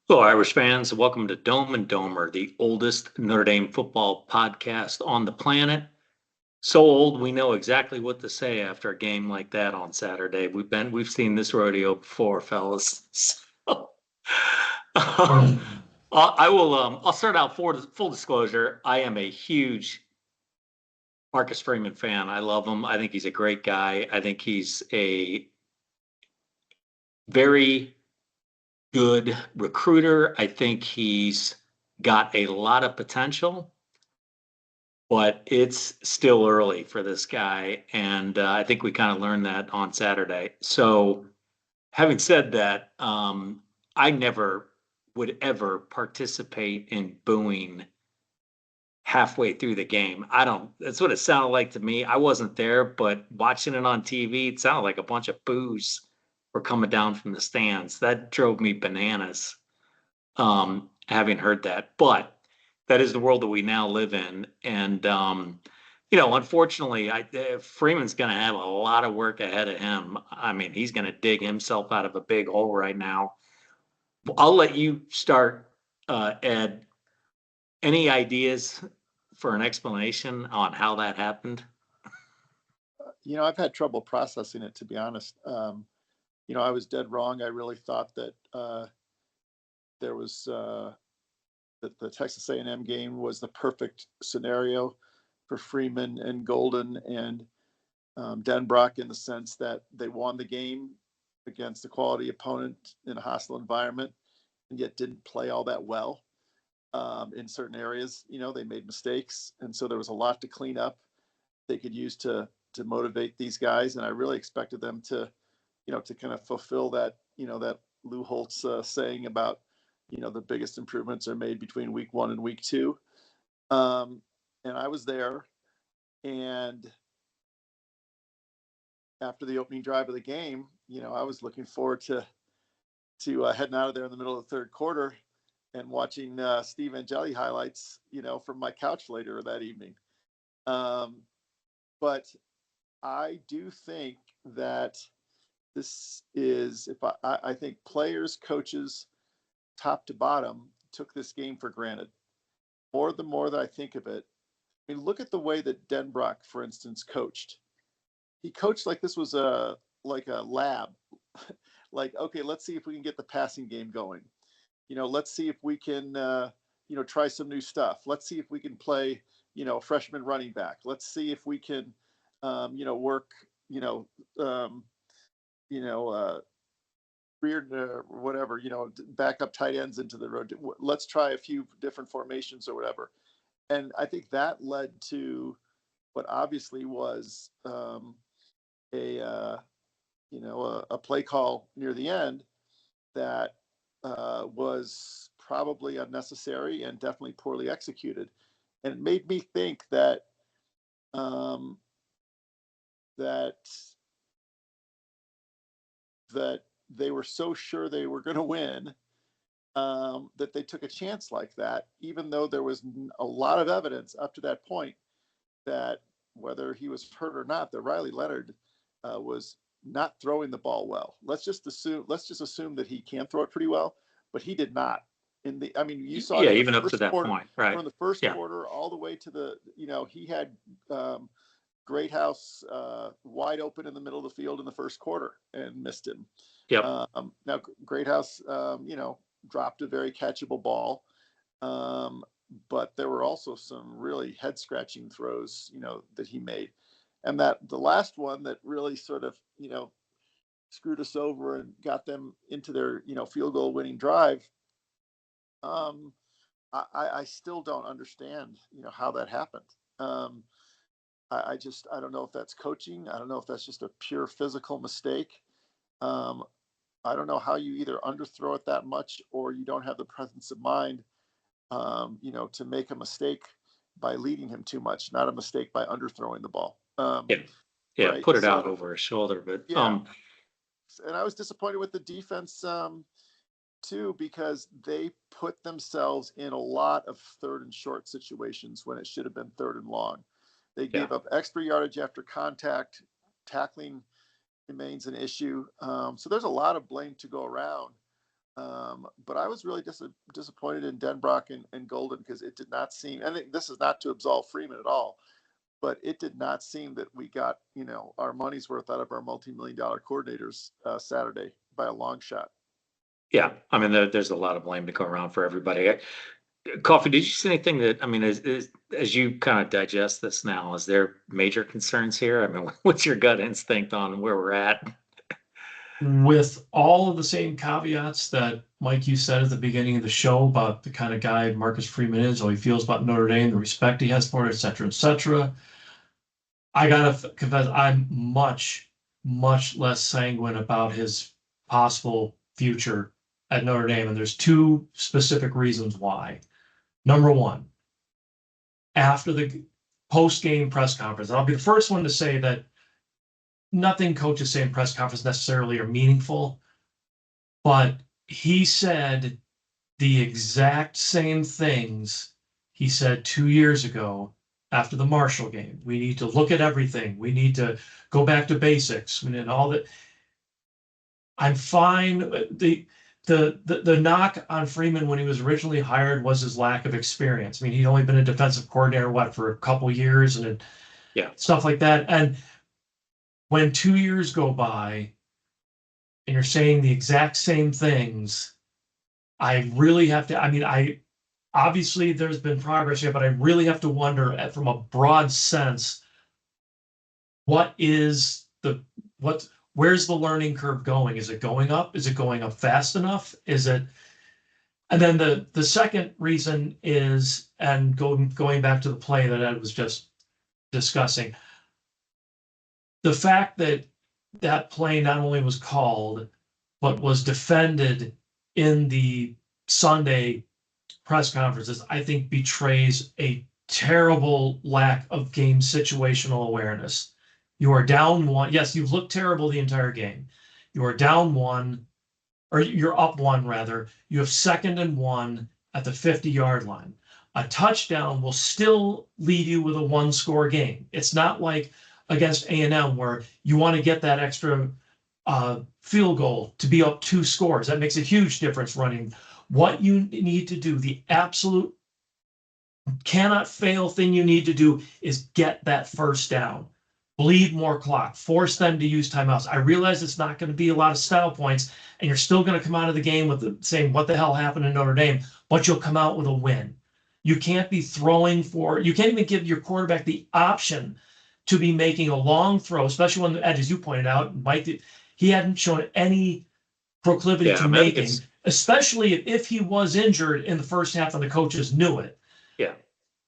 Hello, Irish fans. Welcome to Dome and Domer, the oldest Notre Dame football podcast on the planet. So old, we know exactly what to say after a game like that on Saturday. We've seen this rodeo before, fellas. I'll start out for full disclosure. I am a huge Marcus Freeman fan. I love him. I think he's a great guy. I think he's a very good recruiter. I think he's got a lot of potential, but it's still early for this guy. And I think we kind of learned that on Saturday. So, having said that, I never would ever participate in booing halfway through the game. That's what it sounded like to me. I wasn't there, but watching it on TV, it sounded like a bunch of boos were coming down from the stands. That drove me bananas, having heard that. But that is the world that we now live in. And, unfortunately, Freeman's going to have a lot of work ahead of him. I mean, he's going to dig himself out of a big hole right now. I'll let you start, Ed. Any ideas for an explanation on how that happened? I've had trouble processing it, to be honest. I was dead wrong. I really thought that there was that the Texas A&M game was the perfect scenario for Freeman and Golden and Denbrock, in the sense that they won the game against a quality opponent in a hostile environment, and yet didn't play all that well in certain areas. They made mistakes, and so there was a lot to clean up they could use to motivate these guys. And I really expected them to, to kind of fulfill that, that Lou Holtz saying about, the biggest improvements are made between week 1 and week 2. And I was there, and after the opening drive of the game, I was looking forward to heading out of there in the middle of the third quarter and watching Steve Angeli highlights, from my couch later that evening. But I do think that this is, if I think players, coaches, top to bottom, took this game for granted. The more that I think of it, I mean, look at the way that Denbrock, for instance, coached. He coached like this was a lab. Like, okay, let's see if we can get the passing game going. Let's see if we can, try some new stuff. Let's see if we can play, a freshman running back. Let's see if we can, work, weird whatever, backup tight ends into the road. Let's try a few different formations or whatever. And I think that led to what obviously was a play call near the end that was probably unnecessary and definitely poorly executed. And it made me think that that they were so sure they were going to win that they took a chance like that, even though there was a lot of evidence up to that point that, whether he was hurt or not, that Riley Leonard was not throwing the ball well. Let's just assume that he can throw it pretty well, but he did not. You saw it in the Even up to first that quarter, point, right? from the first quarter all the way to the, he had Greathouse wide open in the middle of the field in the first quarter and missed him. Yep. Now Greathouse, dropped a very catchable ball, but there were also some really head scratching throws, that he made. And that the last one that really sort of, screwed us over and got them into their, field goal winning drive. I still don't understand, how that happened. I don't know if that's coaching. I don't know if that's just a pure physical mistake. I don't know how you either underthrow it that much, or you don't have the presence of mind, to make a mistake by leading him too much, not a mistake by underthrowing the ball. Yeah, right? put it out over his shoulder. But yeah, and I was disappointed with the defense too, because they put themselves in a lot of third and short situations when it should have been third and long. They gave up extra yardage after contact. Tackling remains an issue. So there's a lot of blame to go around. But I was really disappointed in Denbrock and Golden, because it did not seem, and this is not to absolve Freeman at all, but it did not seem that we got, our money's worth out of our multi-million-dollar coordinators Saturday by a long shot. Yeah, I mean, there's a lot of blame to go around for everybody. Coffee, did you see anything that, I mean, as you kind of digest this now, is there major concerns here? I mean, what's your gut instinct on where we're at? With all of the same caveats that Mike, you said at the beginning of the show about the kind of guy Marcus Freeman is, how he feels about Notre Dame, the respect he has for it, et cetera, et cetera. I gotta confess, I'm much, much less sanguine about his possible future at Notre Dame, and there's two specific reasons why. Number one, after the post-game press conference, and I'll be the first one to say that nothing coaches say in press conference necessarily are meaningful, but he said the exact same things he said 2 years ago after the Marshall game. We need to look at everything. We need to go back to basics and all that. I'm fine. The knock on Freeman when he was originally hired was his lack of experience. I mean, he'd only been a defensive coordinator, for a couple years and Yeah. stuff like that. And when 2 years go by and you're saying the exact same things, I really have to, I mean, obviously there's been progress here, but I really have to wonder from a broad sense, where's the learning curve going? Is it going up? Is it going up fast enough? And then the second reason is, and going back to the play that Ed was just discussing, the fact that that play not only was called, but was defended in the Sunday press conferences, I think betrays a terrible lack of game situational awareness. You are down one. Yes, you've looked terrible the entire game. You are down one, or you're up one rather. You have 2nd and 1 at the 50-yard line. A touchdown will still leave you with a one-score game. It's not like against A&M where you want to get that extra field goal to be up 2 scores. That makes a huge difference running. What you need to do, the absolute cannot fail thing you need to do is get that first down. Bleed more clock, force them to use timeouts. I realize it's not going to be a lot of style points, and you're still going to come out of the game with saying, what the hell happened in Notre Dame, but you'll come out with a win. You can't be throwing you can't even give your quarterback the option to be making a long throw, especially when, as you pointed out, Mike, he hadn't shown any proclivity to making, especially if he was injured in the first half and the coaches knew it. Yeah.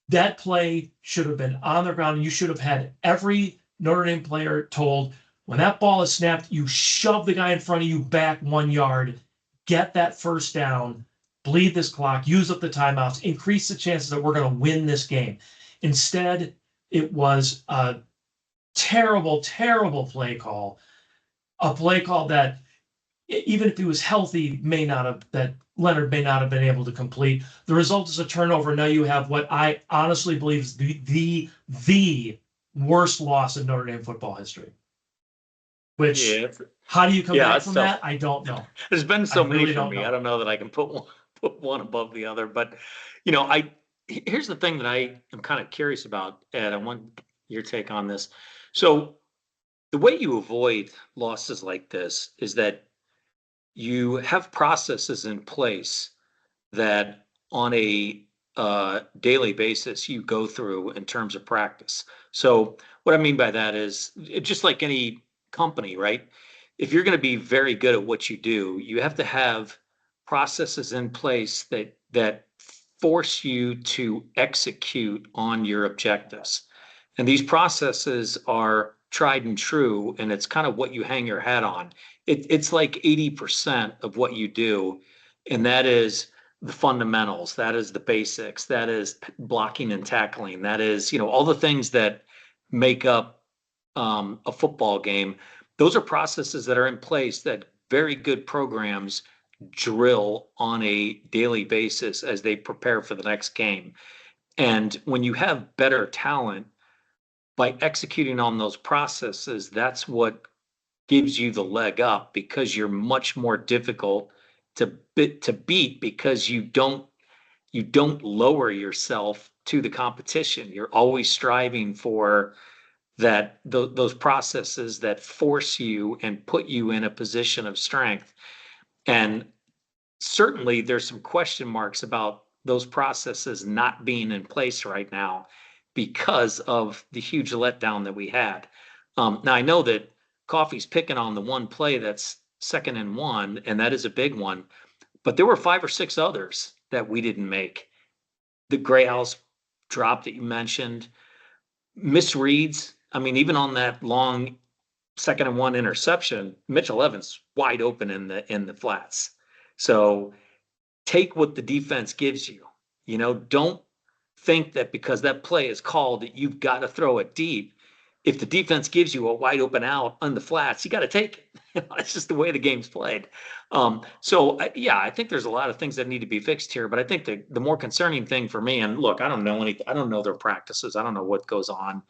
That play should have been on the ground, and you should have had every Notre Dame player told, when that ball is snapped, you shove the guy in front of you back 1 yard, get that first down, bleed this clock, use up the timeouts, increase the chances that we're going to win this game. Instead, it was a terrible, terrible play call, a play call that even if he was healthy, that Leonard may not have been able to complete. The result is a turnover. Now you have what I honestly believe is the worst loss in Notre Dame football history. Which, how do you come back from that? I don't know. There's been so many for me. I don't know that I can put one above the other. But here's the thing that I am kind of curious about, Ed. I want your take on this. So the way you avoid losses like this is that you have processes in place that on a daily basis you go through in terms of practice. So what I mean by that is just like any company, right? If you're going to be very good at what you do, you have to have processes in place that force you to execute on your objectives. And these processes are tried and true, and it's kind of what you hang your hat on. It's like 80% of what you do, and that is the fundamentals, that is the basics, that is blocking and tackling, that is, all the things that make up a football game. Those are processes that are in place that very good programs drill on a daily basis as they prepare for the next game. And when you have better talent, by executing on those processes, that's what gives you the leg up, because you're much more difficult to beat because you don't lower yourself to the competition. You're always striving for those processes that force you and put you in a position of strength. And certainly there's some question marks about those processes not being in place right now because of the huge letdown that we had. Now I know that Coffee's picking on the one play that's 2nd and 1, and that is a big one, but there were 5 or 6 others that we didn't make. The Gray House drop that you mentioned, misreads. I mean, even on that long 2nd and 1 interception, Mitchell Evans wide open in the flats. So take what the defense gives you. Don't think that because that play is called that you've got to throw it deep. If the defense gives you a wide open out on the flats, you got to take it. It's just the way the game's played. Yeah, I think there's a lot of things that need to be fixed here, but I think the more concerning thing for me, and look, I don't know anything. I don't know their practices. I don't know what goes on.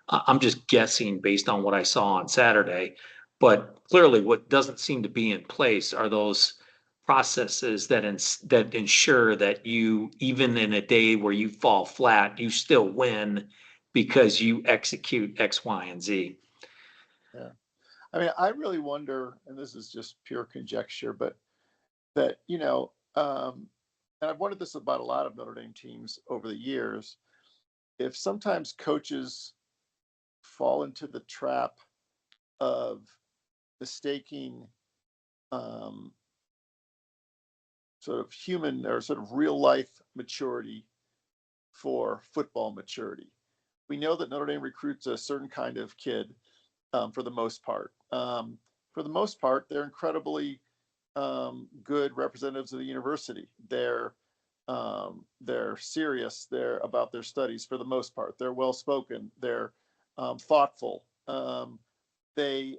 I'm just guessing based on what I saw on Saturday. But clearly, what doesn't seem to be in place are those processes that ensure that you, even in a day where you fall flat, you still win because you execute X, Y, and Z. Yeah. I mean, I really wonder, and this is just pure conjecture, but that, and I've wondered this about a lot of Notre Dame teams over the years, if sometimes coaches fall into the trap of mistaking sort of human or sort of real life maturity for football maturity. We know that Notre Dame recruits a certain kind of kid for the most part. They're incredibly good representatives of the university. They're serious. They're about their studies for the most part. They're well spoken. They're thoughtful. They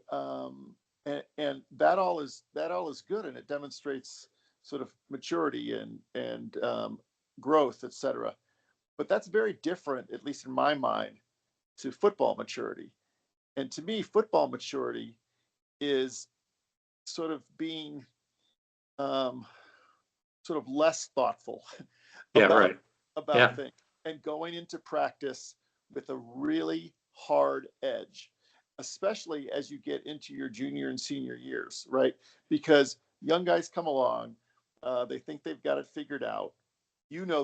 and that all is good, and it demonstrates sort of maturity and growth, etc. But that's very different, at least in my mind, to football maturity. And to me, football maturity is sort of being sort of less thoughtful Yeah, about right. Yeah. things and going into practice with a really hard edge, especially as you get into your junior and senior years, right? Because young guys come along, they think they've got it figured out.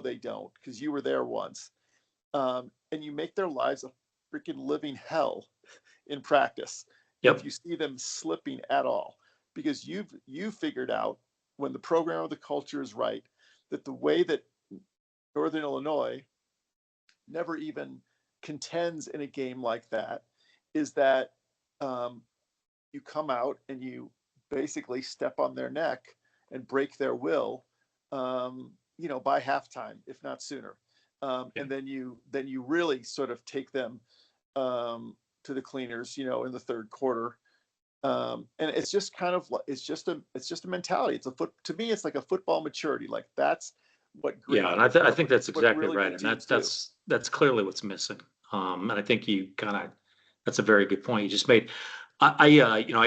They don't, because you were there once. And you make their lives a freaking living hell in practice Yep. if you see them slipping at all, because you've figured out, when the program or the culture is right, that the way that Northern Illinois never even contends in a game like that is that you come out and you basically step on their neck and break their will, by halftime, if not sooner. Yeah. And then you really sort of take them to the cleaners, in the third quarter. And it's just kind of it's just a mentality. To me, it's like a football maturity. Like that's what great. Yeah, and I think that's exactly really right, good and teams do. that's clearly what's missing. And I think that's a very good point you just made. I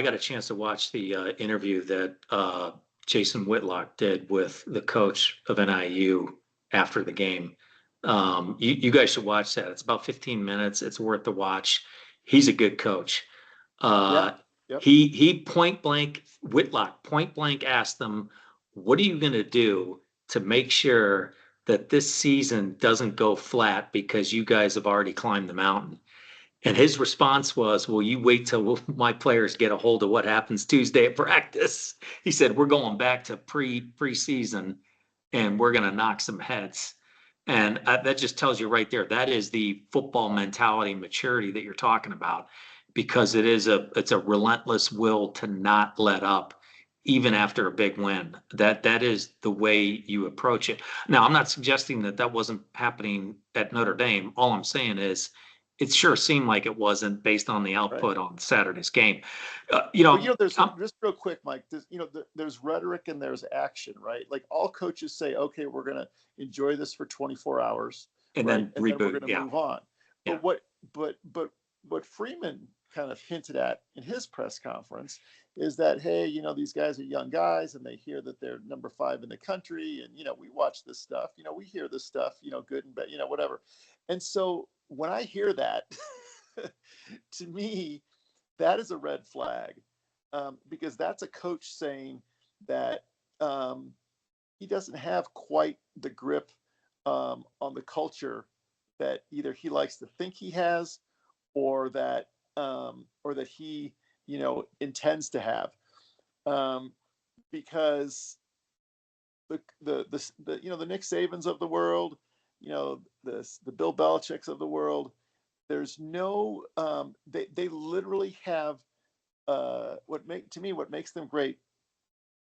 got a chance to watch the interview that Jason Whitlock did with the coach of NIU after the game. You guys should watch that. It's about 15 minutes. It's worth the watch. He's a good coach. Yeah. Uh, Yep. he Whitlock point blank asked them, "What are you going to do to make sure that this season doesn't go flat because you guys have already climbed the mountain?" And his response was, "Well, you wait till my players get a hold of what happens Tuesday at practice." He said, "We're going back to preseason and we're going to knock some heads." And that just tells you right there, that is the football mentality and maturity that you're talking about, because it's a relentless will to not let up even after a big win. That is the way you approach it. Now, I'm not suggesting that wasn't happening at Notre Dame. All I'm saying is it sure seemed like it wasn't based on the output on Saturday's game. There's just real quick, Mike. There's rhetoric and there's action, right? Like all coaches say, okay, we're going to enjoy this for 24 hours, and right? then reboot, then we're going to move on. Yeah. But what Freeman kind of hinted at in his press conference is that, hey, these guys are young guys and they hear that they're number 5 in the country. And, we watch this stuff, we hear this stuff, good and bad, whatever. And so when I hear that, to me, that is a red flag, because that's a coach saying that he doesn't have quite the grip on the culture that either he likes to think he has, or that he intends to have, because the Nick Sabans of the world, the Bill Belichick's of the world, there's no they literally have what makes them great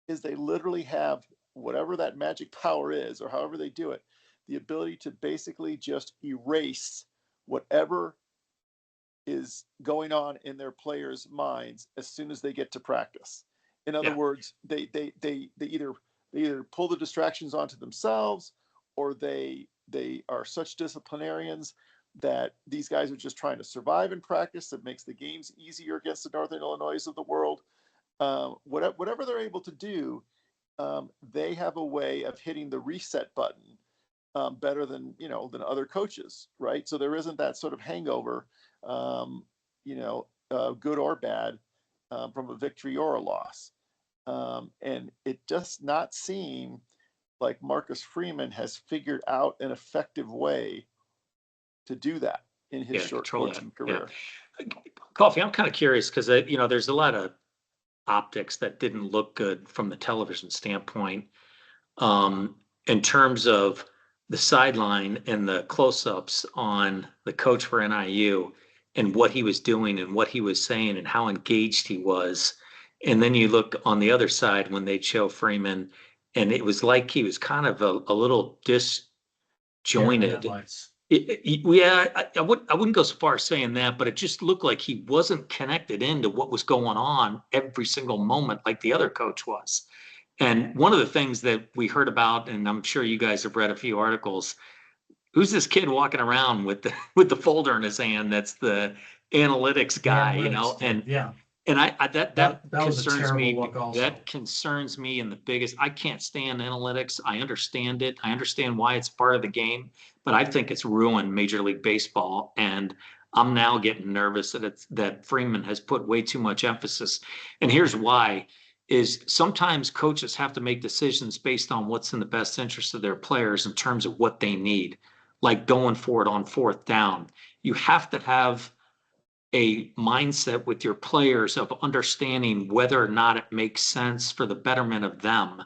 is they literally have whatever that magic power is, or however they do it, the ability to basically just erase whatever is going on in their players' minds as soon as they get to practice. In other words, they either pull the distractions onto themselves, or they are such disciplinarians that these guys are just trying to survive in practice. That makes the games easier against the Northern Illinois of the world. Whatever they're able to do, they have a way of hitting the reset button better than other coaches, right? So there isn't that sort of hangover, good or bad, from a victory or a loss. And it does not seem like Marcus Freeman has figured out an effective way to do that in his short coaching career. Yeah. Coffee, I'm kind of curious because there's a lot of optics that didn't look good from the television standpoint, in terms of the sideline and the close-ups on the coach for NIU and what he was doing and what he was saying and how engaged he was. And then you look on the other side when they'd show Freeman, and it was like he was kind of a little disjointed. I wouldn't go so far as saying that, but it just looked like he wasn't connected into what was going on every single moment like the other coach was. And one of the things that we heard about, and I'm sure you guys have read a few articles, who's this kid walking around with the folder in his hand? That's the analytics guy, and that concerns me. That concerns me in the biggest. I can't stand analytics. I understand it. I understand why it's part of the game, but I think it's ruined Major League Baseball. And I'm now getting nervous that Freeman has put way too much emphasis. And here's why: is sometimes coaches have to make decisions based on what's in the best interest of their players in terms of what they need, like going for it on 4th down. You have to have a mindset with your players of understanding whether or not it makes sense for the betterment of them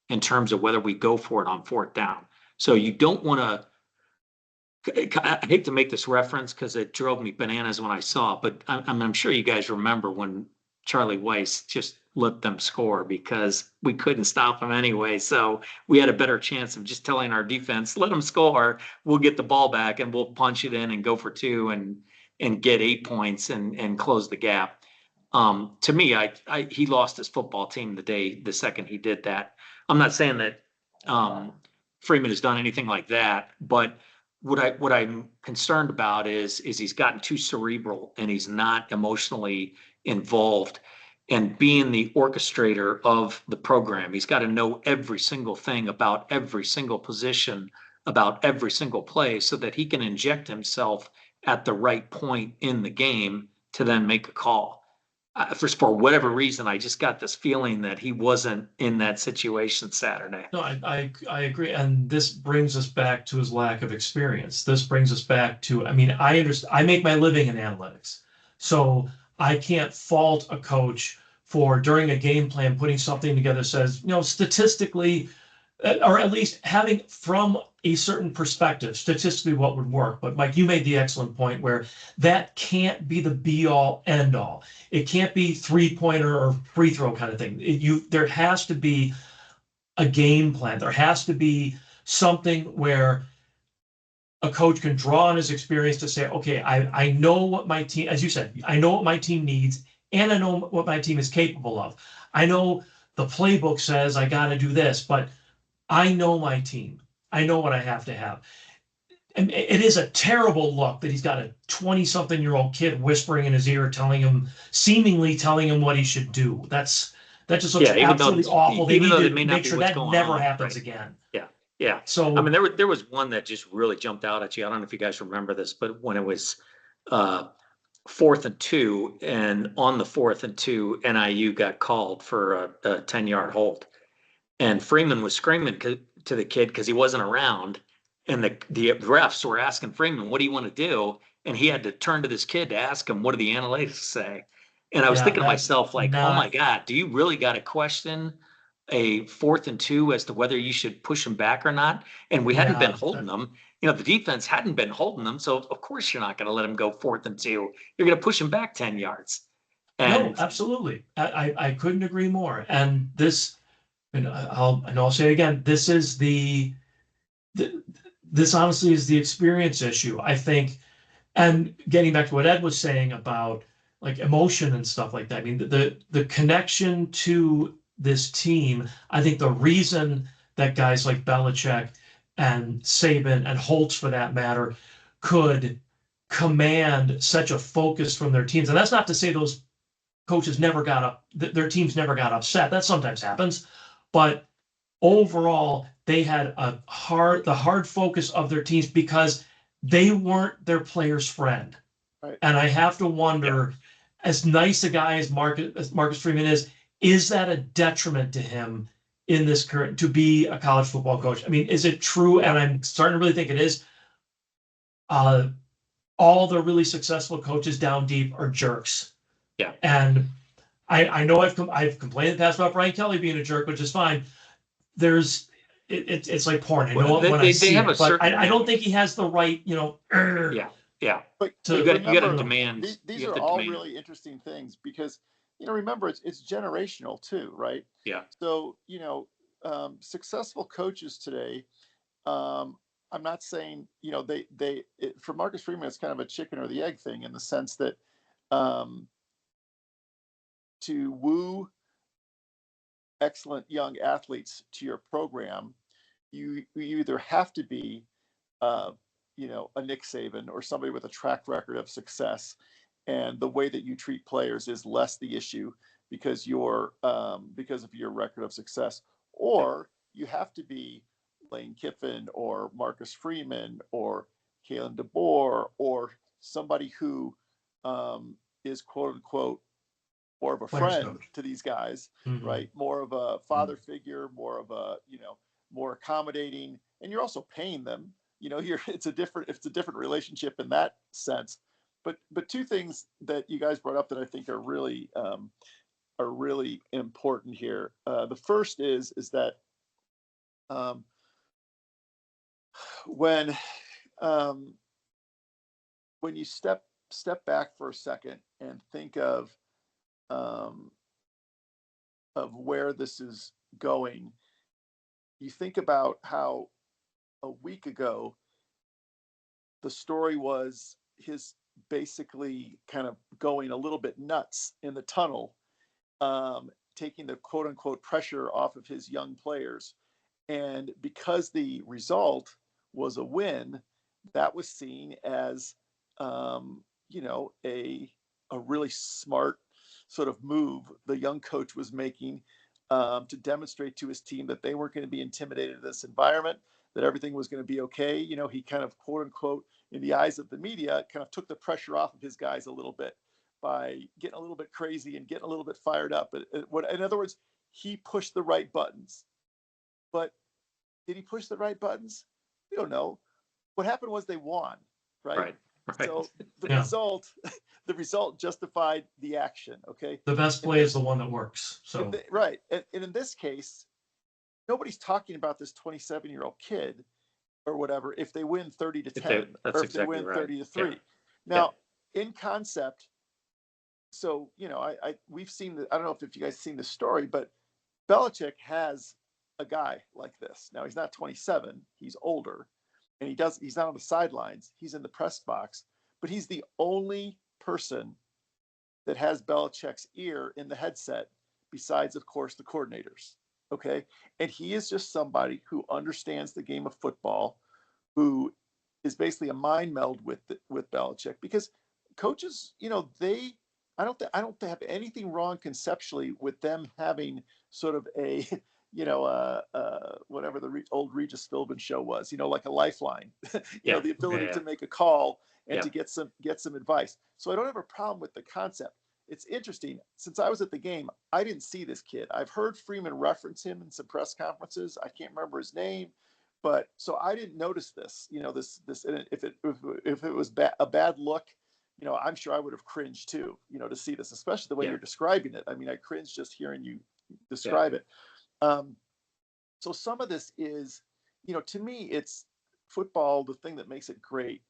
in terms of whether we go for it on 4th down. So you don't want to, I hate to make this reference because it drove me bananas when I saw it, but I'm sure you guys remember when Charlie Weiss just let them score because we couldn't stop them anyway. So we had a better chance of just telling our defense, let them score, we'll get the ball back and we'll punch it in and go for 2 and get 8 points and close the gap. To me, he lost his football team the second he did that. I'm not saying that Freeman has done anything like that, but what I'm concerned about is he's gotten too cerebral and he's not emotionally involved and being the orchestrator of the program. He's got to know every single thing about every single position, about every single play, so that he can inject himself at the right point in the game to then make a call. For whatever reason, I just got this feeling that he wasn't in that situation Saturday. No, I agree. And this brings us back to his lack of experience. This brings us back to, I understand, I make my living in analytics. So I can't fault a coach for during a game plan, putting something together says, statistically, or at least having from a certain perspective, statistically what would work. But Mike, you made the excellent point where that can't be the be all end all. It can't be 3-pointer or free throw kind of thing. There has to be a game plan. There has to be something where a coach can draw on his experience to say, okay, I know what my team, as you said, I know what my team needs, and I know what my team is capable of. I know the playbook says I got to do this, but I know my team. I know what I have to have. and it is a terrible look that he's got a 20-something-year-old kid whispering in his ear, seemingly telling him what he should do. That just looks Yeah, absolutely awful. They even need though that to may not make be sure what's that going never on, happens right? again. Yeah, yeah. I So mean, there was one that just really jumped out at you. I don't know if you guys remember this, but when it was 4th and 2, and on the 4th and 2, NIU got called for a 10-yard hold, and Freeman was screaming to the kid because he wasn't around, and the refs were asking Freeman, "What do you want to do?" And he had to turn to this kid to ask him, "What do the analytics say?" And I was yeah, thinking to that's myself, like, "Oh my not God, do you really got to question a 4th and 2 as to whether you should push him back or not?" And we hadn't been yeah. holding them. The defense hadn't been holding them, so of course you're not going to let him go 4th and 2. You're going to push him back 10 yards. No, And absolutely. I couldn't agree more. And this, and I'll say it again, the this honestly is the experience issue. I think, and getting back to what Ed was saying about like emotion and stuff like that. I mean, the connection to this team. I think the reason that guys like Belichick and Saban and Holtz, for that matter, could command such a focus from their teams, and that's not to say those coaches never got up, their teams never got upset. That sometimes happens, but overall, they had the hard focus of their teams because they weren't their player's friend. Right. And I have to yeah, wonder, as nice a guy as Marcus Freeman is that a detriment to him in this current to be a college football coach? I mean, is it true? And I'm starting to really think it is. Uh, all the really successful coaches down deep are jerks. yeah. And I know I've complained in the past about Brian Kelly being a jerk, which is fine. There's it's like porn. I Well, know it when I they see have a it, but certain I don't amount. think he has the right, Yeah, yeah. But to You got to remember, demand. these You have are to all demand. really interesting things because, remember it's generational too, right? Yeah, So, successful coaches today, um, I'm not saying, for Marcus Freeman, it's kind of a chicken or the egg thing in the sense that um, to woo excellent young athletes to your program, you either have to be, uh, a Nick Saban or somebody with a track record of success, and the way that you treat players is less the issue because of your record of success, or you have to be Lane Kiffin or Marcus Freeman or Kalen DeBoer or somebody who is quote unquote more of a players friend coach. to these guys, Mm-hmm. right? More of a father figure, more of a, more accommodating, and you're also paying them. It's a different relationship in that sense. But two things that you guys brought up that I think are really important here. The first is that um, when um, when you step back for a second and think um, of where this is going, you think about how a week ago the story was his basically kind of going a little bit nuts in the tunnel, taking the quote unquote pressure off of his young players. And because the result was a win, that was seen as, a really smart sort of move the young coach was making, to demonstrate to his team that they weren't going to be intimidated in this environment, that everything was going to be okay. He kind of quote unquote, in the eyes of the media, kind of took the pressure off of his guys a little bit by getting a little bit crazy and getting a little bit fired up. In other words, he pushed the right buttons. But did he push the right buttons? We don't know. What happened was they won, right? right, right. So the Yeah, result, the result justified the action. Okay, the best and play is the one that works. So right, and in this case, nobody's talking about this 27-year-old kid or whatever if they win 30 to 10 That's or if they exactly win right. 30 to Yeah, 3. yeah, Now, in concept, so we've seen I don't know if you guys seen the story, but Belichick has a guy like this. Now he's not 27, he's older, and he's not on the sidelines, he's in the press box, but he's the only person that has Belichick's ear in the headset, besides, of course, the coordinators. Okay. And he is just somebody who understands the game of football, who is basically a mind meld with Belichick, because coaches, I don't have anything wrong conceptually with them having sort of a whatever the old Regis Philbin show was, like a lifeline, Yeah. the ability Yeah. to make a call and Yeah. to get some advice. So I don't have a problem with the concept. It's interesting. Since I was at the game, I didn't see this kid. I've heard Freeman reference him in some press conferences. I can't remember his name, but so I didn't notice this. And if it was a bad look, I'm sure I would have cringed too. To see this, especially the way Yeah. you're describing it. I mean, I cringed just hearing you describe Yeah. it. So some of this is, to me, it's football. The thing that makes it great,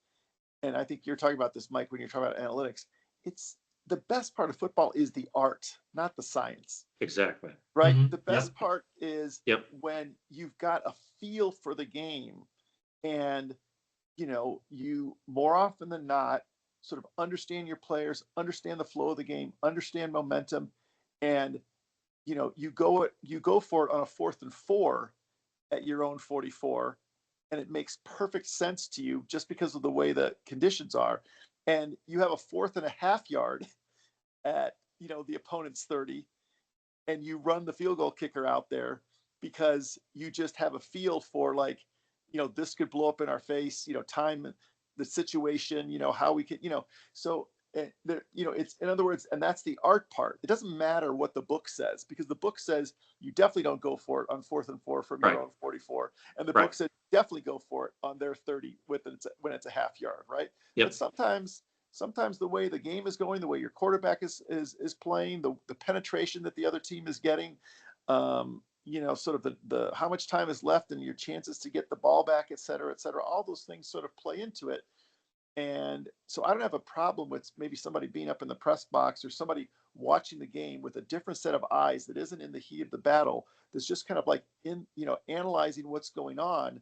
and I think you're talking about this, Mike, when you're talking about analytics, it's the best part of football is the art, not the science. Exactly. Right. Mhm. The best part is Yep. when you've got a feel for the game, and you more often than not sort of understand your players, understand the flow of the game, understand momentum, and you go for it on a 4th and 4 at your own 44, and it makes perfect sense to you just because of the way the conditions are, and you have a 4.5 yard at the opponent's 30, and you run the field goal kicker out there because you just have a feel for, like, this could blow up in our face, time, the situation, how we could, so it's, in other words, and that's the art part. It doesn't matter what the book says, because the book says you definitely don't go for it on 4th and 4 from your Right. own 44, and the Right. book said definitely go for it on their 30 when it's a half yard, right? Yep. But sometimes the way the game is going, the way your quarterback is playing, the penetration that the other team is getting, sort of the how much time is left and your chances to get the ball back, et cetera, all those things sort of play into it. And so I don't have a problem with maybe somebody being up in the press box, or somebody watching the game with a different set of eyes that isn't in the heat of the battle, that's just kind of like analyzing what's going on,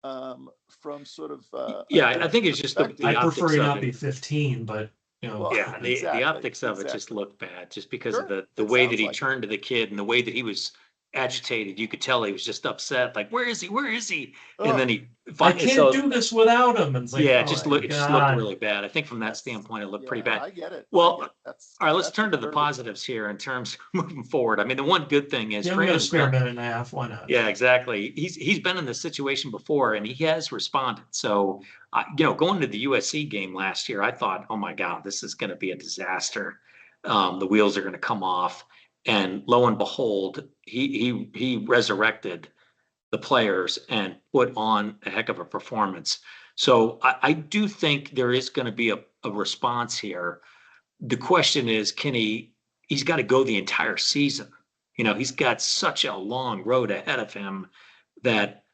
from sort of Yeah, I think it's just the I prefer optics you of not be it. 15, but Well, Yeah, the exactly, optics of it just exactly. looked bad, just because of Sure, the it way that sounds he like it. turned to the kid and the way that he was agitated. You could tell he was just upset, like, "Where is he? Where is he?" And Oh, then he I finally, can't so do this without him. And it's like, yeah, oh my it just looked God. really bad. I think from that that's standpoint, it looked pretty yeah, bad. I get it. Well, That's all right, let's turn to the deserving. positives here in terms of moving forward. I mean, the one good thing is Yeah, we got a Freeman's spare been, minute and a half. Why not? yeah, exactly. He's been in this situation before and he has responded. So, going to the USC game last year, I thought, oh my God, this is going to be a disaster. The wheels are going to come off, and lo and behold, he resurrected the players and put on a heck of a performance. So I do think there is going to be a response here. The question is, he's got to go the entire season. He's got such a long road ahead of him that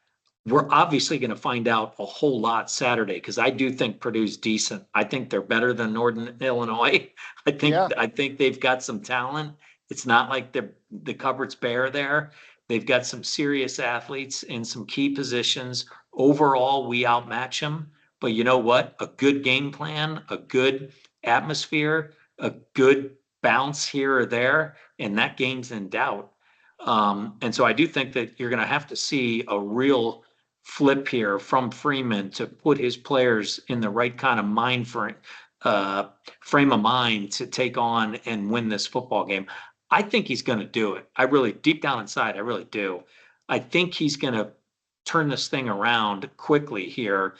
we're obviously going to find out a whole lot Saturday, because I do think Purdue's decent. I think they're better than Northern Illinois. Yeah, I think they've got some talent. It's not like the cupboard's bare there. They've got some serious athletes in some key positions. Overall, we outmatch them. But you know what? A good game plan, a good atmosphere, a good bounce here or there, and that game's in doubt. And so I do think that you're going to have to see a real flip here from Freeman to put his players in the right kind of frame of mind to take on and win this football game. I think he's going to do it. I really, deep down inside, I really do. I think he's going to turn this thing around quickly here.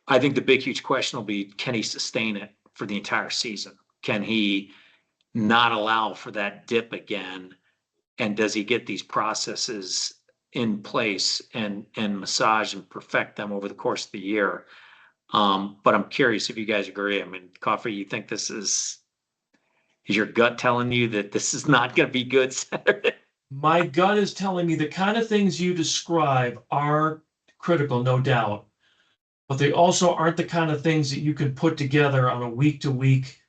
I think the big, huge question will be, can he sustain it for the entire season? Can he not allow for that dip again? And does he get these processes in place and massage and perfect them over the course of the year? But I'm curious if you guys agree. I mean, Coffee, you think is your gut telling you that this is not going to be good Saturday? My gut is telling me the kind of things you describe are critical, no doubt, but they also aren't the kind of things that you can put together on a week-to-week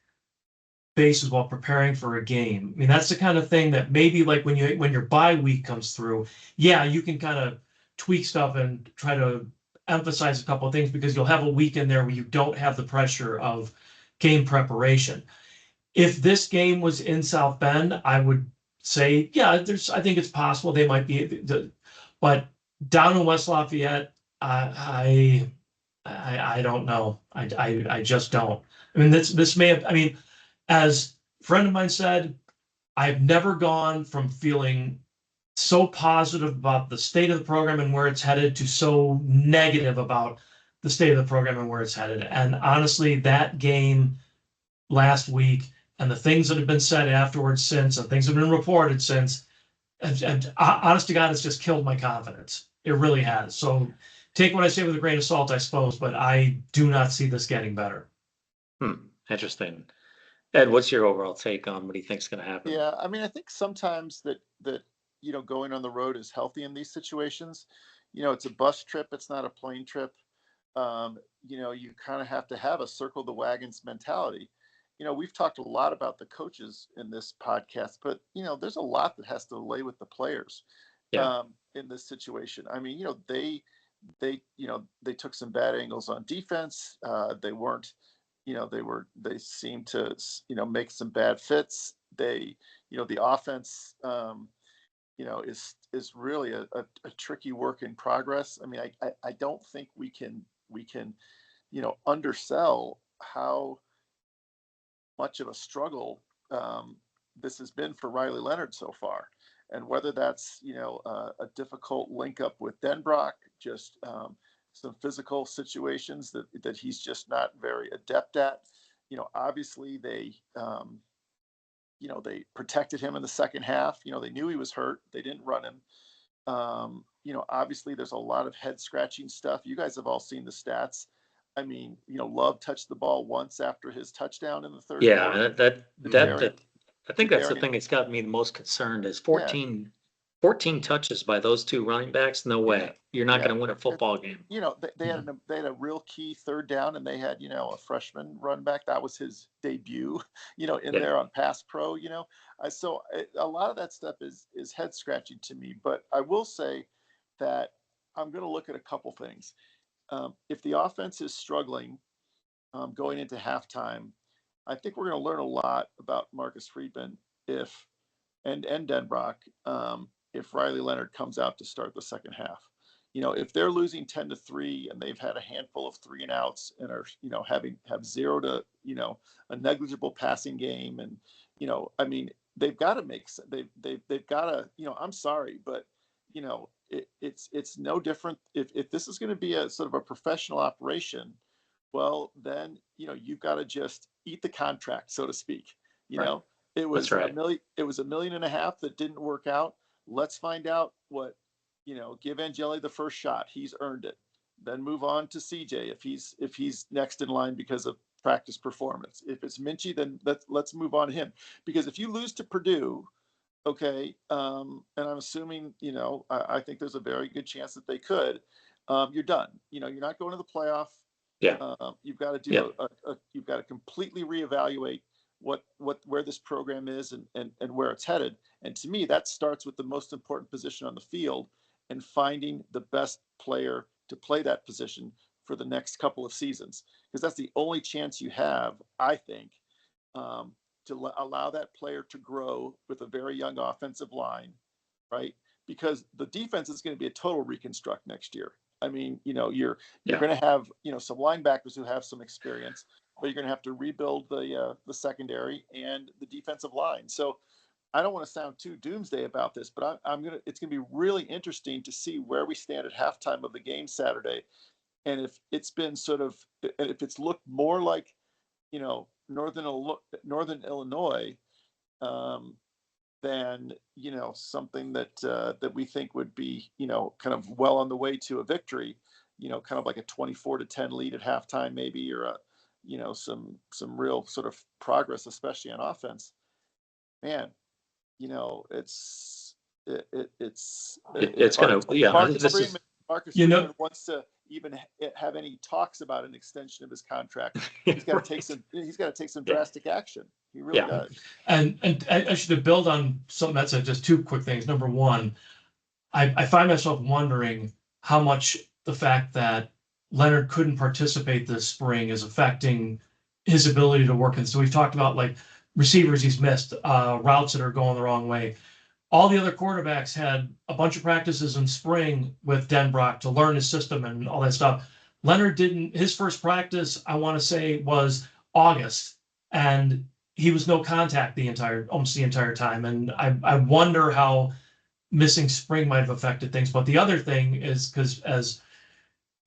basis while preparing for a game. I mean, that's the kind of thing that maybe like when your bye week comes through, yeah, you can kind of tweak stuff and try to emphasize a couple of things, because you'll have a week in there where you don't have the pressure of game preparation. If this game was in South Bend, I would say, yeah, I think it's possible they might be, but down in West Lafayette, I I don't know. I just don't. I mean, this may have, I mean, as a friend of mine said, I've never gone from feeling so positive about the state of the program and where it's headed to so negative about the state of the program and where it's headed. And honestly, that game last week and the things that have been said afterwards since and things that have been reported since, and honest to God, it's just killed my confidence. It really has. So take what I say with a grain of salt, I suppose, but I do not see this getting better. Interesting. Ed, what's your overall take on what do you think's going to happen? Yeah, I mean, I think sometimes that going on the road is healthy in these situations. It's a bus trip; it's not a plane trip. You kind of have to have a circle the wagons mentality. We've talked a lot about the coaches in this podcast, but there's a lot that has to lay with the players Yeah. in this situation. I mean, they took some bad angles on defense. They weren't, they seemed to make some bad fits. The offense is really a tricky work in progress. I mean, I don't think we can undersell how much of a struggle this has been for Riley Leonard so far, and whether that's a difficult link up with Denbrock, just some physical situations that he's just not very adept at. Obviously they protected him in the second half. They knew he was hurt. They didn't run him. Obviously there's a lot of head scratching stuff. You guys have all seen the stats. I mean, Love touched the ball once after his touchdown in the third quarter. I think that's the thing that's got me the most concerned is 14 touches by those two running backs. No way. You're not going to win a football game. They had a real key third down, and they had, a freshman run back. That was his debut, there on Pass Pro, So a lot of that stuff is head scratching to me. But I will say that I'm going to look at a couple things. If the offense is struggling going into halftime, I think we're going to learn a lot about Marcus Freeman and Denbrock if Riley Leonard comes out to start the second half. If they're losing 10-3 and they've had a handful of 3 and outs and are have 0 to a negligible passing game, and I mean they've got to they've got to I'm sorry, but it's no different if this is going to be a sort of a professional operation. Well, then you've got to just eat the contract, so to speak. Right. It was $1 million. It was $1.5 million that didn't work out. Let's find out what give Angeli the first shot. He's earned it. Then move on to CJ if he's next in line because of practice performance. If it's Minchie, then let's move on to him. Because if you lose to Purdue, okay, and I'm assuming I think there's a very good chance that they could. You're done. You're not going to the playoff. Yeah. You've got to do you've got to completely reevaluate where this program is and where it's headed. And to me, that starts with the most important position on the field and finding the best player to play that position for the next couple of seasons, because that's the only chance you have, I think, to allow that player to grow with a very young offensive line, right? Because the defense is going to be a total reconstruct next year. I mean, you're going to have some linebackers who have some experience, but you're going to have to rebuild the secondary and the defensive line. So I don't want to sound too doomsday about this, but it's going to be really interesting to see where we stand at halftime of the game Saturday, and if it's been if it's looked more like Northern Illinois than something that we think would be kind of well on the way to a victory, kind of like a 24-10 lead at halftime maybe, or some real sort of progress, especially on offense. Man, it's gonna Marcus Freeman wants to even have any talks about an extension of his contract. He's got to take some drastic action. He really does. And I should build on something that said. Just 2 quick things. Number one, I find myself wondering how much the fact that Leonard couldn't participate this spring is affecting his ability to work. And so we've talked about like receivers he's missed, routes that are going the wrong way. All the other quarterbacks had a bunch of practices in spring with Denbrock to learn his system and all that stuff. Leonard didn't, his first practice, I want to say, was August, and he was no contact almost the entire time. And I wonder how missing spring might have affected things. But the other thing is because as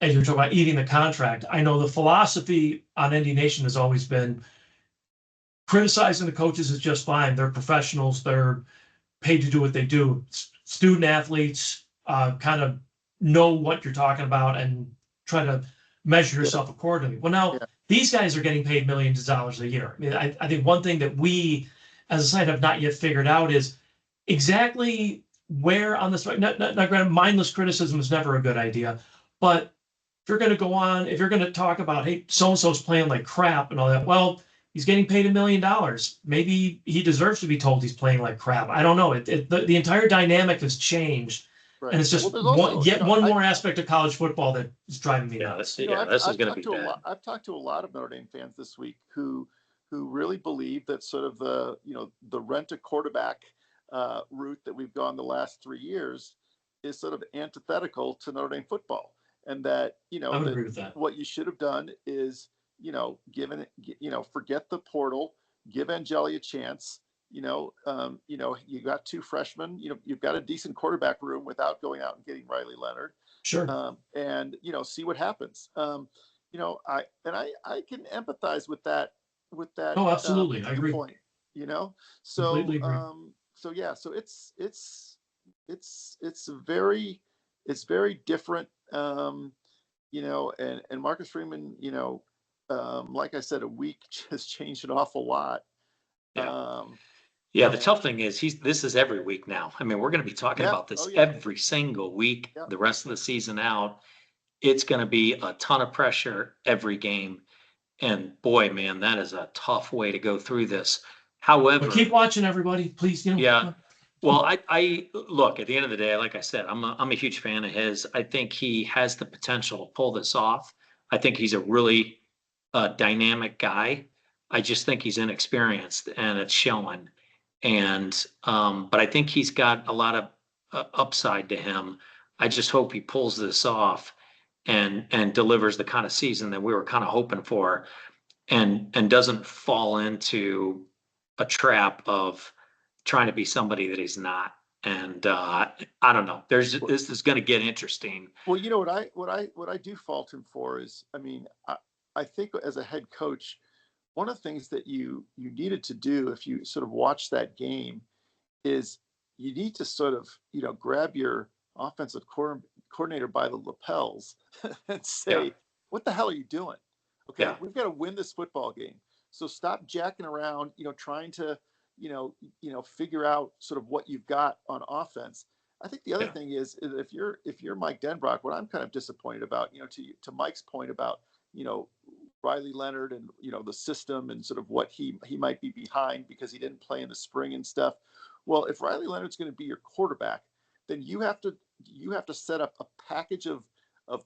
you're talking about eating the contract, I know the philosophy on Indy Nation has always been criticizing the coaches is just fine. They're professionals. They're paid to do what they do. Student athletes kind of know what you're talking about and try to measure Yeah, yourself accordingly. Well, now yeah, these guys are getting paid millions of dollars a year. I mean, I think one thing that we as a site have not yet figured out is exactly where on this, not granted, mindless criticism is never a good idea, but if you're going to go on, if you're going to talk about, hey, so and so's playing like crap and all that, well, he's getting paid $1 million. Maybe he deserves to be told he's playing like crap. I don't know. The entire dynamic has changed, and right. it's Well, just there's also, yet one more aspect of college football that is driving me nuts. This is I've going to talked be to a bad. lot. I've talked to a lot of Notre Dame fans this week who really believe that sort of the rent a quarterback route that we've gone the last 3 years is sort of antithetical to Notre Dame football, and that I would that agree with that. what you should have done is given it forget the portal, give Angeli a chance. You got two freshmen. You've got a decent quarterback room without going out and getting Riley Leonard, Sure. and see what happens. I can empathize with that Oh, absolutely. I agree. viewpoint. You know, Completely so agree. yeah, so it's very different. And Marcus Freeman, like I said, a week just changed an awful lot. Yeah. Um, Yeah, the and tough thing is this is every week now. I mean, we're going to be talking yeah, about oh this yeah, every single week, yeah, the rest of the season out. It's going to be a ton of pressure every game. And boy, man, that is a tough way to go through this. But keep However, watching, everybody. Please, yeah, well, I look at the end of the day, like I said, I'm a huge fan of his. I think he has the potential to pull this off. I think he's a really dynamic guy. I just think he's inexperienced and it's showing. And but I think he's got a lot of upside to him. I just hope he pulls this off and delivers the kind of season that we were kind of hoping for and doesn't fall into a trap of trying to be somebody that he's not. And I don't know. This is going to get interesting. well, what I do fault him for is, I mean, I think as a head coach, one of the things that you needed to do if you sort of watch that game is you need to sort of grab your offensive coordinator by the lapels and Yeah, say, "What the hell are you doing? Okay, yeah, we've got to win this football game. So stop jacking around, trying to figure out sort of what you've got on offense." I think the other yeah, thing is if you're Mike Denbrock, what I'm kind of disappointed about, to Mike's point about Riley Leonard and the system and sort of what he might be behind because he didn't play in the spring and stuff. Well, if Riley Leonard's going to be your quarterback, then you have to set up a package of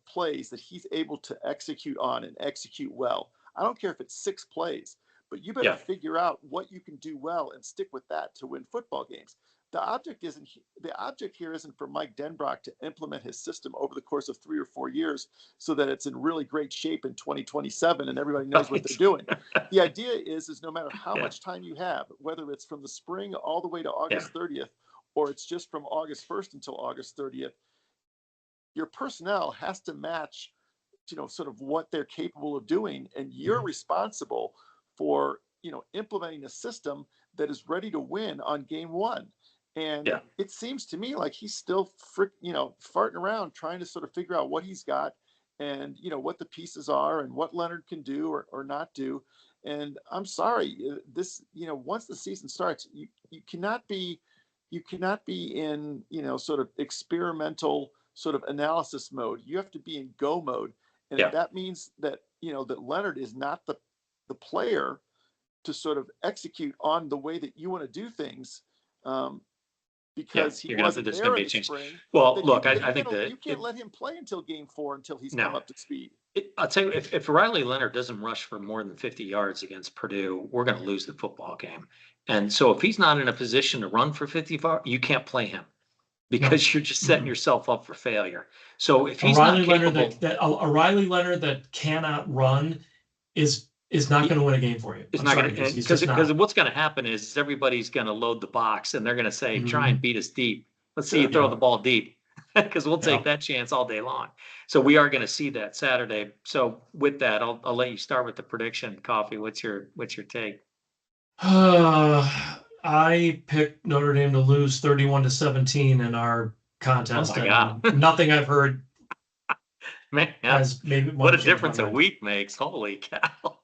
plays that he's able to execute on and execute well. I don't care if it's 6 plays, but you better yeah, figure out what you can do well and stick with that to win football games. The object here isn't for Mike Denbrock to implement his system over the course of 3 or 4 years so that it's in really great shape in 2027 and everybody knows what they're right. doing. The idea is no matter how Yeah, much time you have, whether it's from the spring all the way to yeah, August 30th, or it's just from August 1st until August 30th, your personnel has to match, sort of what they're capable of doing, and you're mhm, responsible for, implementing a system that is ready to win on game one. And yeah, it seems to me like he's still farting around trying to sort of figure out what he's got and what the pieces are and what Leonard can do or not do. And I'm sorry, this once the season starts, you cannot be in sort of experimental sort of analysis mode. You have to be in go mode, and if yeah, that means that that Leonard is not the player to sort of execute on the way that you want to do things, um, yeah. because he You're gonna wasn't there's gonna there be in a the change. spring, Well, then look, I you think gotta that you can't let him play until game 4 until he's come no. up to speed. I'll tell you, if Riley Leonard doesn't rush for more than 50 yards against Purdue, we're going to lose the football game. And so if he's not in a position to run for 55, you can't play him. because you're just setting Mhm. yourself up for failure. So if A he's not Riley Leonard capable, a Riley Leonard that cannot run is not going to win a game for you. it's I'm not sorry, going he's to, just because not. what's going to happen is everybody's going to load the box and they're going to say, try and Mhm. beat us deep. Let's see you Sure. throw Yeah, the ball deep because we'll yeah. take that chance all day long. So we are going to see that Saturday. So with that, I'll let you start with the prediction. Coffee. What's your take? I picked Notre Dame to lose 31-17 in our Oh contest, my God, and nothing I've heard man, has made what one a change my difference a mind. week makes. Holy cow.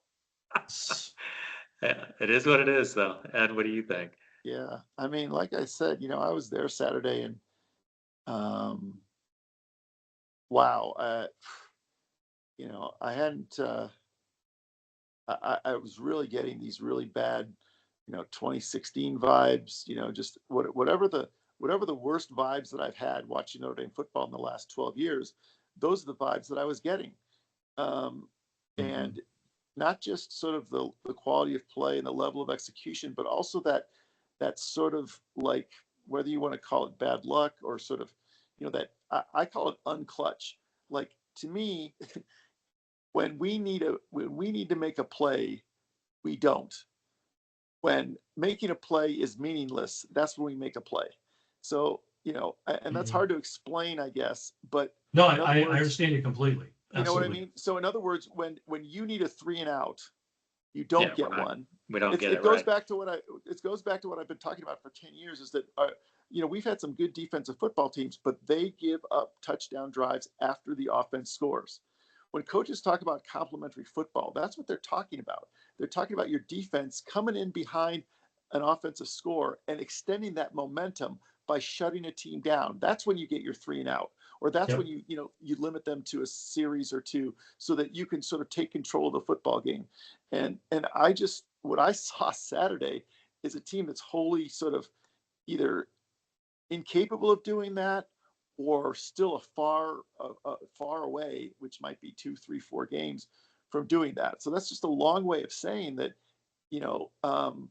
Yeah, it is what it is, though. Ed, what do you think? Yeah. I mean, like I said, I was there Saturday, and um, wow, I hadn't. I was really getting these really bad, 2016 vibes. Just whatever the worst vibes that I've had watching Notre Dame football in the last 12 years. Those are the vibes that I was getting, um, Mhm. and not just sort of the quality of play and the level of execution, but also that sort of, like, whether you want to call it bad luck or sort of, that I call it unclutch. Like, to me, when we need to make a play, we don't. When making a play is meaningless, that's when we make a play. So, and that's Mhm. hard to explain, I guess. But No, in other I words, understand you completely. you know what I Absolutely. mean? So in other words, when you need a 3 and out, you Yeah, don't get one. we don't It's get it it goes right. back to what I it goes back to what I've been talking about for 10 years, is that we've had some good defensive football teams, but they give up touchdown drives after the offense scores. When coaches talk about complementary football, that's what they're talking about. They're talking about your defense coming in behind an offensive score and extending that momentum by shutting a team down. That's when you get your 3 and out, or that's when Yep. you limit them to a series or two, so that you can sort of take control of the football game. And I just what I saw Saturday is a team that's wholly sort of either incapable of doing that, or still far away, which might be 2, 3, 4 games from doing that. So that's just a long way of saying that, you know um,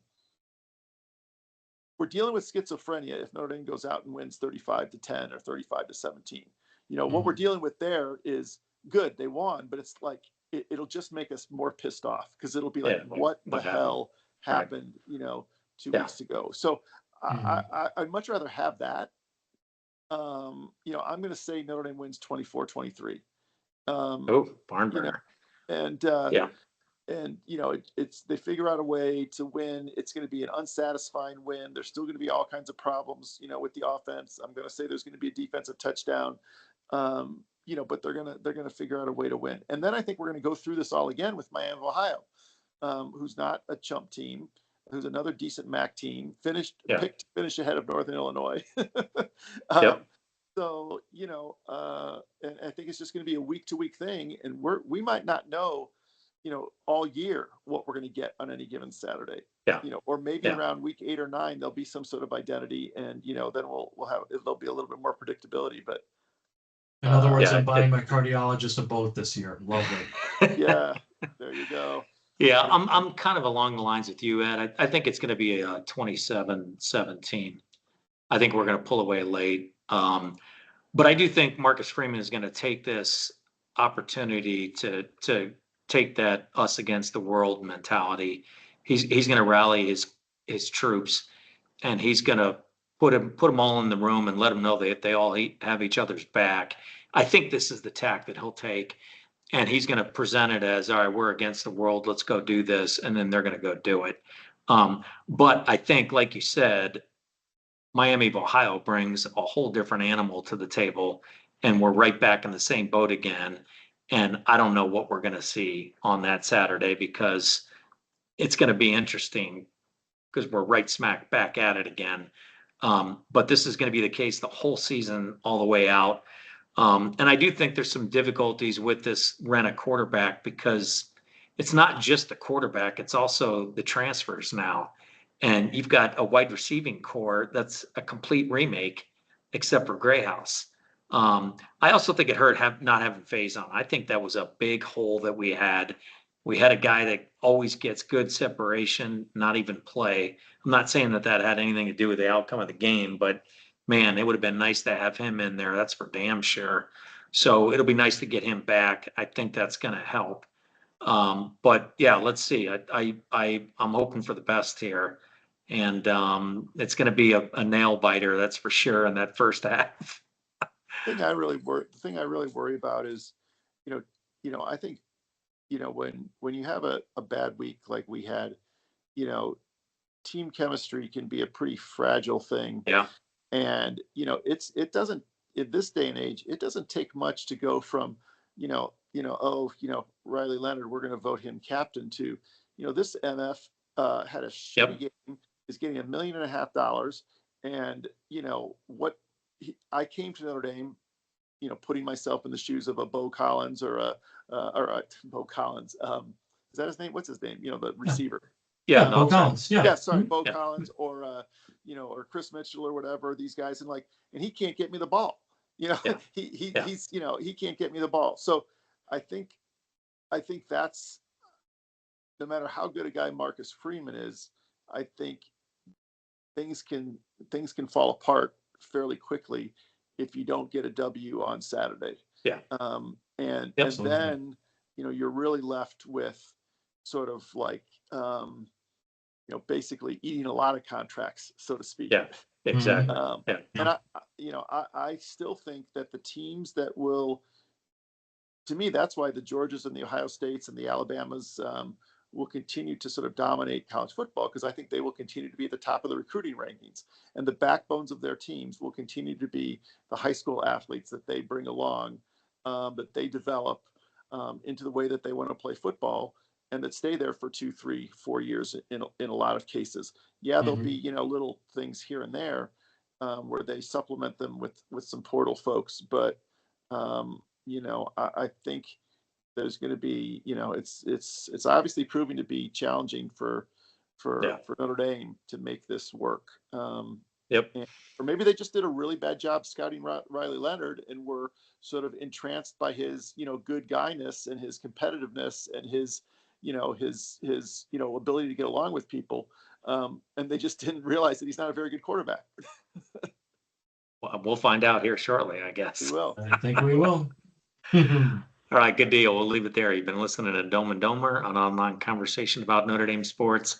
we're dealing with schizophrenia if Notre Dame goes out and wins 35-10 or 35-17. What we're Mhm. dealing with there is good. They won, but it's like it'll just make us more pissed off, because it'll be like, Yeah, what the what happened? hell Right. happened, 2 weeks Yeah. ago. So Mhm. I'd much rather have that. I'm going to say Notre Dame wins 24-23. Um, Oh, barn you know, burner. and Yeah. it's they figure out a way to win. It's going to be an unsatisfying win. There's still going to be all kinds of problems, with the offense. I'm going to say there's going to be a defensive touchdown. But they're gonna figure out a way to win. And then I think we're going to go through this all again with Miami of Ohio, who's not a chump team, who's another decent MAC team, Yeah. picked to finish ahead of Northern Illinois. um, Yep. so, and I think it's just going to be a week to week thing, and we might not know, all year what we're going to get on any given Saturday. Yeah. Or maybe Yeah. around week 8 or 9 there'll be some sort of identity, and then we'll have there'll be a little bit more predictability. But In other words, Yeah. I'm buying my cardiologist a boat this year. Lovely. yeah, there you go. Yeah, And I'm kind of along the lines with you, Ed. I think it's going to be a 27-17. I think we're going to pull away late. But I do think Marcus Freeman is going to take this opportunity to take that us against the world mentality. He's going to rally his troops, and he's going to put them all in the room and let them know that they all have each other's back. I think this is the tack that he'll take, and he's going to present it as, all right, we're against the world, let's go do this, and then they're going to go do it. But I think, like you said, Miami of Ohio brings a whole different animal to the table, and we're right back in the same boat again. And I don't know what we're going to see on that Saturday, because it's going to be interesting, because we're right smack back at it again. But this is going to be the case the whole season, all the way out. And I do think there's some difficulties with this rent a quarterback, because it's not just the quarterback, it's also the transfers now. And you've got a wide receiving core that's a complete remake, except for Grayhouse. I also think it hurt not having phase on. I think that was a big hole that we had. We had a guy that always gets good separation, not even play. I'm not saying that had anything to do with the outcome of the game, but man, it would have been nice to have him in there. That's for damn sure. So it'll be nice to get him back. I think that's going to help. But yeah, let's see. I'm hoping for the best here, and it's going to be a nail biter. That's for sure in that first half. The thing I really worry about is, you know, I think, when you have a bad week like we had, you know, team chemistry can be a pretty fragile thing. Yeah. And, it doesn't, in this day and age, it doesn't take much to go from, oh, Riley Leonard, we're going to vote him captain, to, this MF had a shitty Yep. game, is getting $1.5 million. And, I came to Notre Dame, putting myself in the shoes of a Bo Collins or a Bo Collins. Is that his name? What's his name? The receiver. Yeah. Bo No. Collins. Yeah. Yeah, sorry, Mhm. Bo Yeah. Collins, or or Chris Mitchell or whatever. These guys, and he can't get me the ball. Yeah. Yeah. He's he can't get me the ball. So I think that's, no matter how good a guy Marcus Freeman is, I think things can fall apart fairly quickly if you don't get a W on Saturday. Yeah. And Absolutely. then you're really left with sort of like basically eating a lot of contracts, so to speak. Yeah. Exactly. And I still think that the teams that will, to me, that's why the Georgias and the Ohio States and the Alabamas will continue to sort of dominate college football, because I think they will continue to be at the top of the recruiting rankings, and the backbones of their teams will continue to be the high school athletes that they bring along, that they develop into the way that they want to play football, and that stay there for 2, 3, 4 years in a lot of cases. Yeah, there'll be little things here and there where they supplement them with some portal folks, but I think there's going to be, it's obviously proving to be challenging for Yeah. Notre Dame to make this work. Yep. Or maybe they just did a really bad job scouting Riley Leonard and were sort of entranced by his, good guyness and his competitiveness and his, his ability to get along with people. And they just didn't realize that he's not a very good quarterback. Well, we'll find out here shortly, I guess. We will. I think we will. All right, good deal. We'll leave it there. You've been listening to Dome and Domer, an online conversation about Notre Dame sports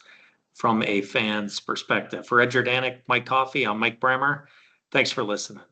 from a fan's perspective. For Ed Jordanek, Mike Coffey, I'm Mike Bremer. Thanks for listening.